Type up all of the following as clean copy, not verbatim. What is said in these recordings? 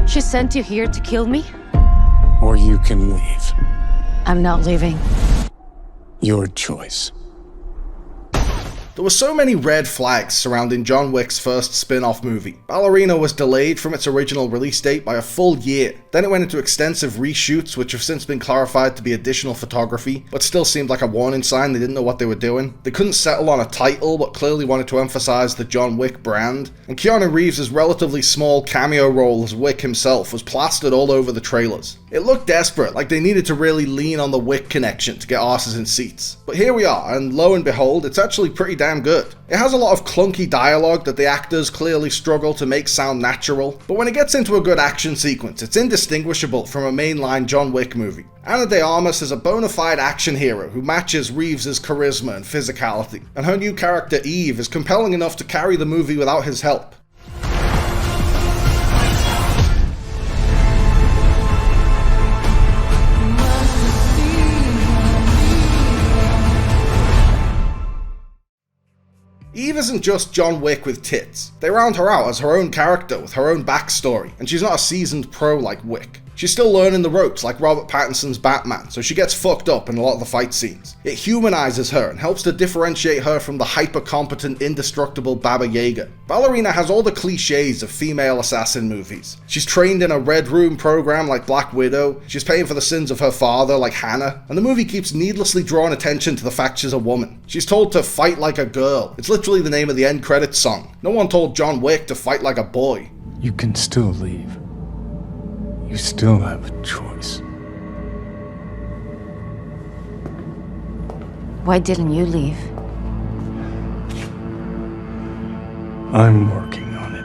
She sent you here to kill me? Or you can leave. I'm not leaving. Your choice. There were so many red flags surrounding John Wick's first spin-off movie. Ballerina was delayed from its original release date by a full year. Then it went into extensive reshoots, which have since been clarified to be additional photography, but still seemed like a warning sign they didn't know what they were doing. They couldn't settle on a title, but clearly wanted to emphasize the John Wick brand. And Keanu Reeves' relatively small cameo role as Wick himself was plastered all over the trailers. It looked desperate, like they needed to really lean on the Wick connection to get asses in seats. But here we are, and lo and behold, it's actually pretty damn good. It has a lot of clunky dialogue that the actors clearly struggle to make sound natural, but when it gets into a good action sequence, it's indistinguishable from a mainline John Wick movie. Ana de Armas is a bona fide action hero who matches Reeves' charisma and physicality, and her new character Eve is compelling enough to carry the movie without his help. Eve isn't just John Wick with tits. They round her out as her own character with her own backstory, and she's not a seasoned pro like Wick. She's still learning the ropes like Robert Pattinson's Batman, so she gets fucked up in a lot of the fight scenes. It humanizes her and helps to differentiate her from the hyper-competent, indestructible Baba Yaga. Ballerina has all the cliches of female assassin movies. She's trained in a Red Room program like Black Widow, she's paying for the sins of her father like Hannah, and the movie keeps needlessly drawing attention to the fact she's a woman. She's told to fight like a girl. It's literally the name of the end credits song. No one told John Wick to fight like a boy. You can still leave. You still have a choice. Why didn't you leave? I'm working on it.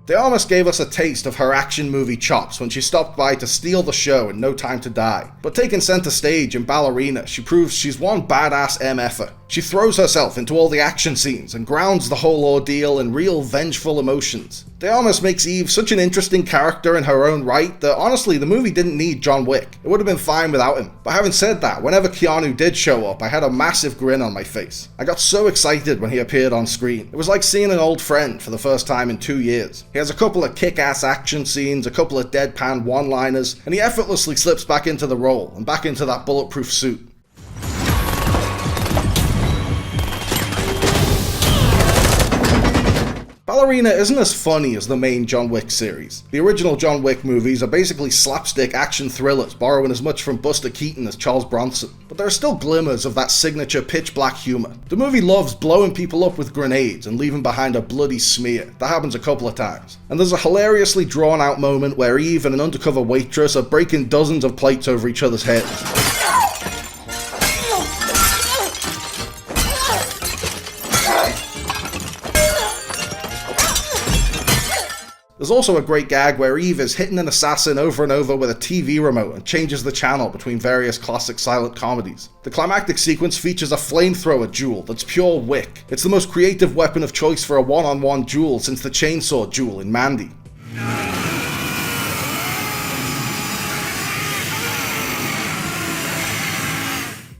They almost gave us a taste of her action movie chops when she stopped by to steal the show in No Time to Die. But taking center stage in Ballerina, she proves she's one badass MFer. She throws herself into all the action scenes and grounds the whole ordeal in real vengeful emotions. De Armas makes Eve such an interesting character in her own right that honestly the movie didn't need John Wick. It would have been fine without him. But having said that, whenever Keanu did show up, I had a massive grin on my face. I got so excited when he appeared on screen. It was like seeing an old friend for the first time in 2 years. He has a couple of kick-ass action scenes, a couple of deadpan one-liners, and he effortlessly slips back into the role and back into that bulletproof suit. Ballerina isn't as funny as the main John Wick series. The original John Wick movies are basically slapstick action thrillers, borrowing as much from Buster Keaton as Charles Bronson. But there are still glimmers of that signature pitch-black humor. The movie loves blowing people up with grenades and leaving behind a bloody smear. That happens a couple of times. And there's a hilariously drawn-out moment where Eve and an undercover waitress are breaking dozens of plates over each other's heads. There's also a great gag where Eve is hitting an assassin over and over with a TV remote and changes the channel between various classic silent comedies. The climactic sequence features a flamethrower duel that's pure Wick. It's the most creative weapon of choice for a one-on-one duel since the chainsaw duel in Mandy.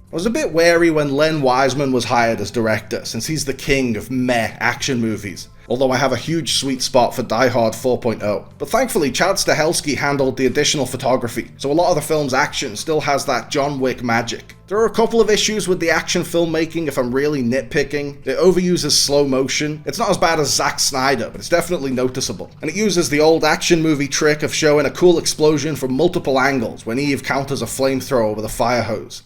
I was a bit wary when Len Wiseman was hired as director, since he's the king of meh action movies, although I have a huge sweet spot for Die Hard 4.0. But thankfully, Chad Stahelski handled the additional photography, so a lot of the film's action still has that John Wick magic. There are a couple of issues with the action filmmaking if I'm really nitpicking. It overuses slow motion. It's not as bad as Zack Snyder, but it's definitely noticeable. And it uses the old action movie trick of showing a cool explosion from multiple angles when Eve counters a flamethrower with a fire hose.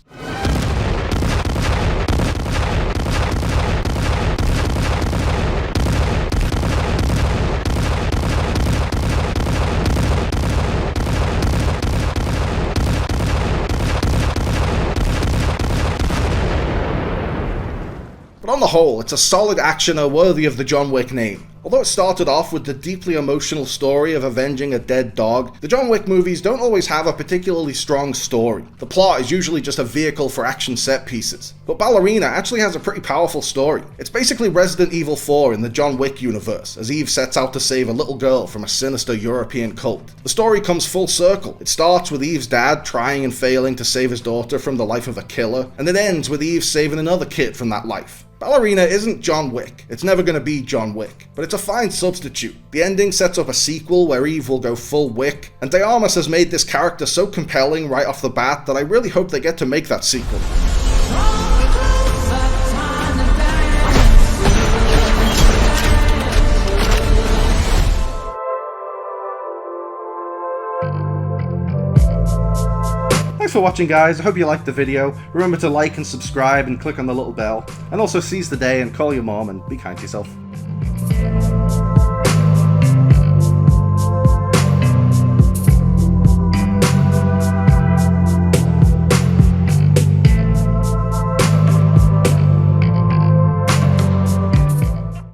On the whole, it's a solid actioner worthy of the John Wick name. Although it started off with the deeply emotional story of avenging a dead dog, the John Wick movies don't always have a particularly strong story. The plot is usually just a vehicle for action set pieces. But Ballerina actually has a pretty powerful story. It's basically Resident Evil 4 in the John Wick universe, as Eve sets out to save a little girl from a sinister European cult. The story comes full circle. It starts with Eve's dad trying and failing to save his daughter from the life of a killer, and it ends with Eve saving another kid from that life. Ballerina isn't John Wick. It's never going to be John Wick, but it's a fine substitute. The ending sets up a sequel where Eve will go full Wick, and Armas has made this character so compelling right off the bat that I really hope they get to make that sequel. Thanks for watching, guys. I hope you liked the video. Remember to like and subscribe and click on the little bell. And also seize the day and call your mom and be kind to yourself.